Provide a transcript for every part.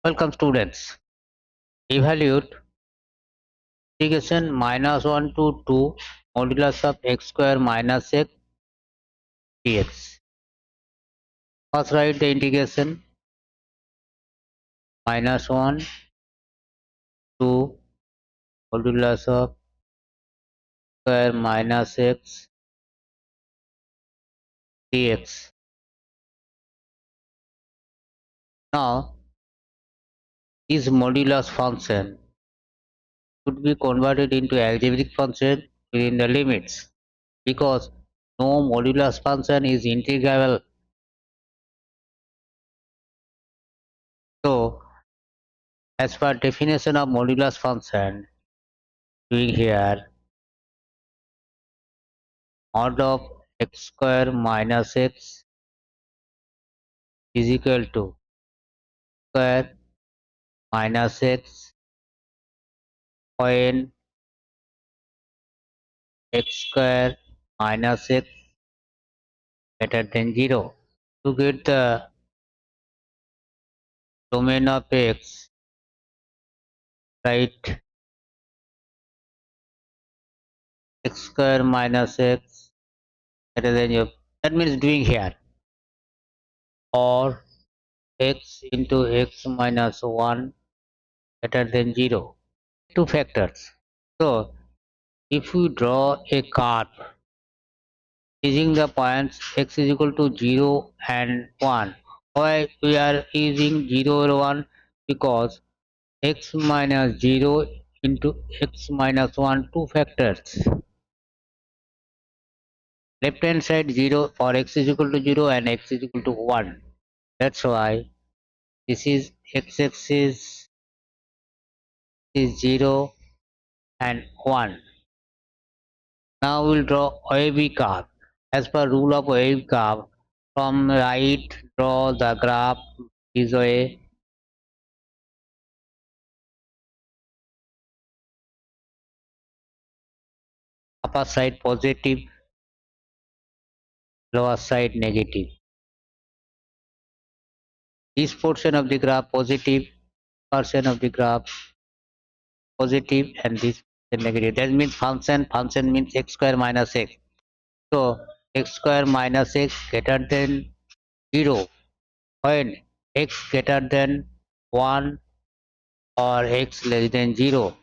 Welcome students. Evaluate integration minus 1 to 2 modulus of x square minus x dx. First write the integration minus 1 to modulus of square minus x dx. Now this modulus function should be converted into algebraic function within the limits because no modulus function is integrable. So as per definition of modulus function, doing here mod of x square minus x is equal to square minus x when x square minus x greater than 0. To get the domain of x, write x square minus x greater than 0. That means doing here or x into x minus 1 greater than 0. Two factors. So if we draw a curve using the points x is equal to 0 and 1. Why we are using 0 or 1? Because x minus 0 into x minus 1, two factors. Left hand side 0 for x is equal to 0 and x is equal to 1. That's why this is x axis is 0 and 1. Now we'll draw wavy curve. As per rule of wave curve, from right draw the graph this way. Upper side positive, lower side negative. This portion of the graph positive, portion of the graph positive, and this negative. That means function means x square minus x. So x square minus x greater than 0 when x greater than 1 or x less than 0.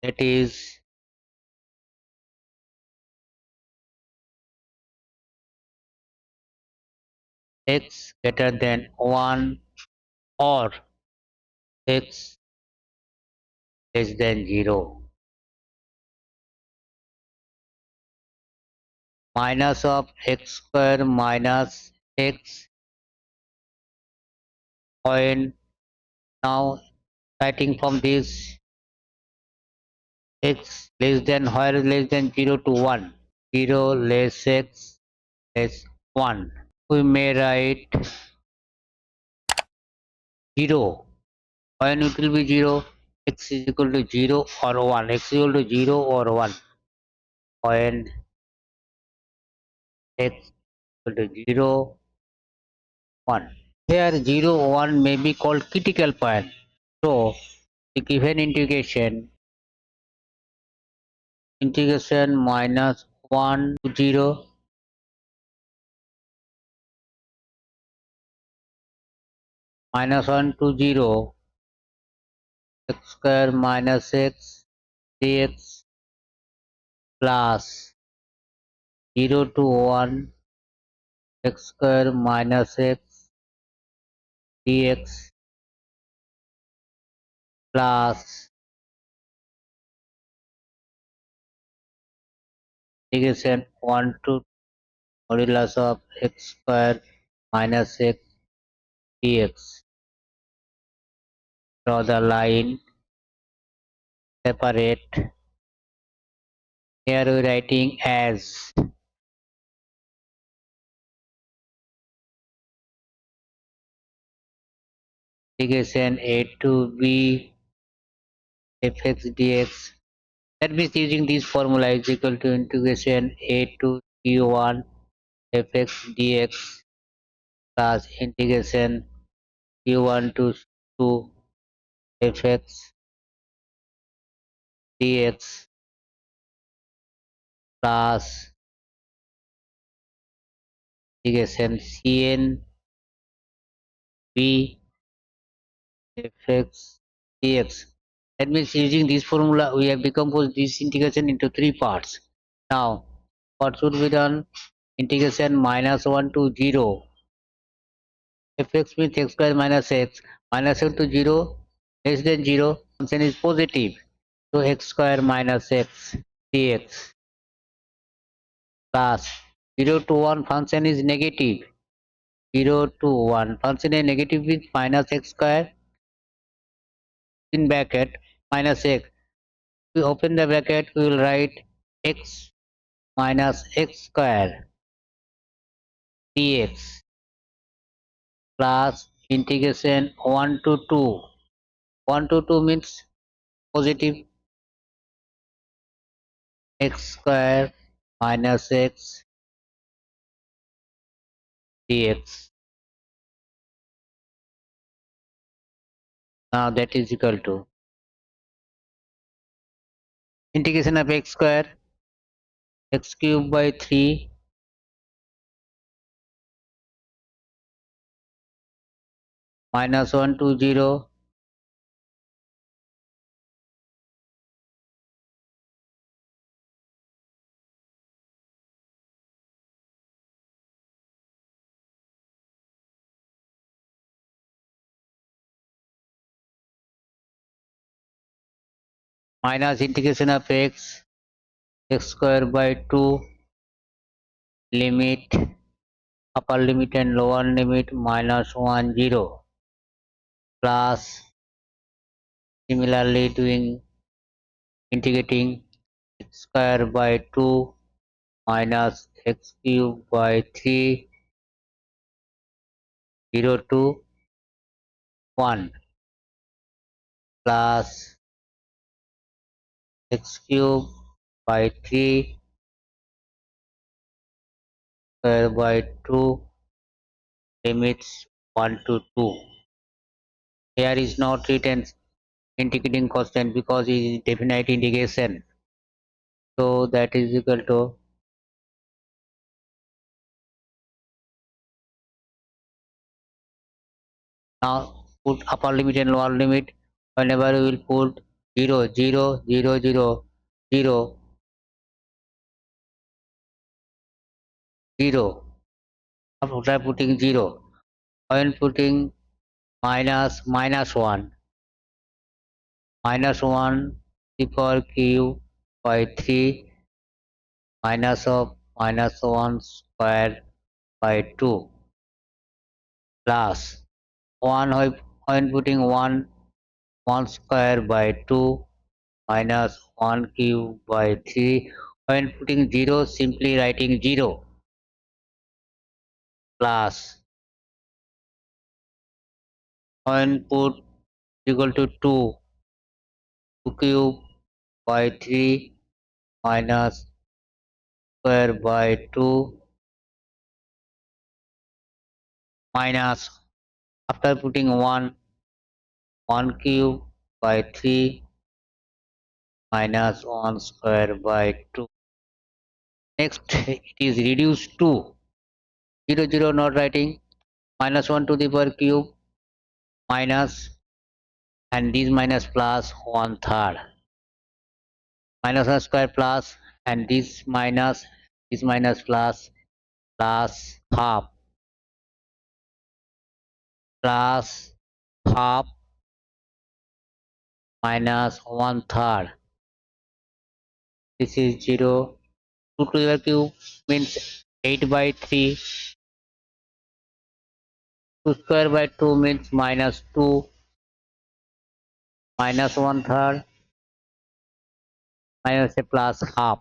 That is x greater than 1 or x less than 0. Minus of x square minus x when now writing from this x less than where less than 0 to 1. 0 less x less 1. We may write 0. When it will be 0, x is equal to 0 or 1. X is equal to 0 or 1. When x is equal to 0, 1. Here 0, 1 may be called critical point. So the given integration minus 1 to 0 minus 1 to 0 x square minus x dx plus 0 to 1 x square minus x dx plus integration 1 to modulus of x square minus x dx. Draw the line, separate. Here we writing as integration a to b fx dx. That means using this formula is equal to integration a to q1 fx dx plus integration q1 to 2 fx dx plus integration cn b fx dx. That means using this formula we have decomposed this integration into three parts. Now what should be done? Integration -1 to 0 fx means x square minus x -1 to 0 less than 0 function is positive, so x square minus x dx plus 0 to 1 function is negative, 0 to 1 function is negative with minus x square in bracket minus x. We open the bracket, we will write x minus x square dx plus integration 1 to 2. 1 to 2 means positive x square minus x dx. Now that is equal to integration of x square x cube by 3 -1 to 0 minus integration of x square by 2 limit upper limit and lower limit -1 0 plus similarly doing integrating x square by 2 minus x cube by 3 0 to 1 plus x cube by 3 square by 2 limits 1 to 2. Here is not written integrating constant because it is definite integration. So that is equal to now put upper limit and lower limit. Whenever we will put 0 0 0 0 0 0 after putting 0, when putting -1 -1 the power cube by 3 minus of -1 square by 2 plus 1 when putting 1 square by 2 minus 1 cube by 3. When putting 0 simply writing 0 plus when put equal to 2 cube by 3 minus square by 2 minus after putting 1 cube by 3 minus 1 square by 2. Next it is reduced to 0 0 not writing -1 to the power cube minus and this minus plus 1/3 -1 square plus and this minus plus half minus 1/3. This is 0. 2 to the power cube means 8 by 3. 2 square by 2 means minus 2 minus 1/3 minus a plus half.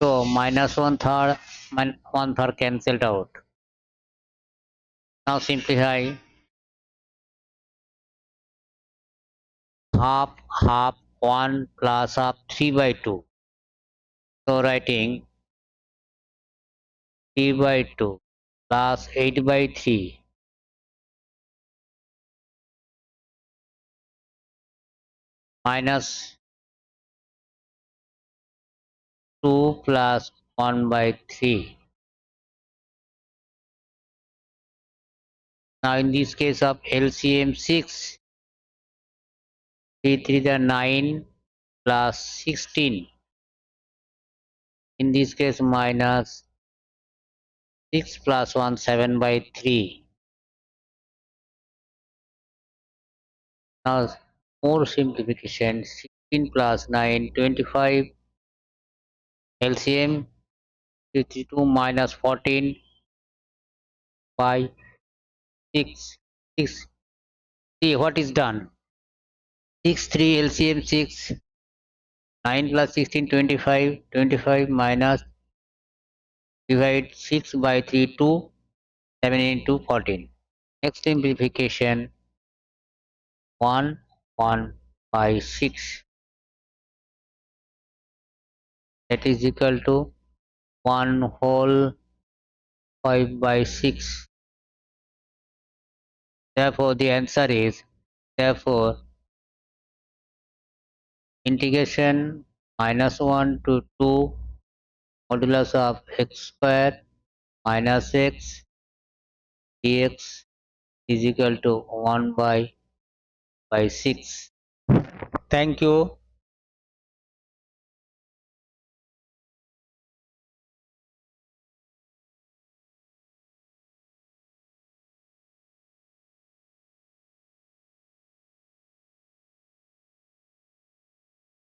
So minus 1/3 1/3 cancelled out. Now simplify half 1 plus half 3 by 2. So writing 3 by 2 plus 8 by 3 minus 2 plus 1 by 3. Now in this case of LCM 6, 3 3 are 9 plus 16. In this case minus 6 plus 1 7 by 3. Now more simplification, 16 plus 9 25. LCM 52 minus 14 by 6. 6. See what is done. 6 3 LCM 6, 9 plus 16 25, 25 minus divide 6 by 3 2, 7 into 14. Next simplification, 1 1 by 6, that is equal to 1 whole 5 by 6. Therefore the answer is, therefore integration minus 1 to 2 modulus of x square minus x dx is equal to 1 by 6. Thank you.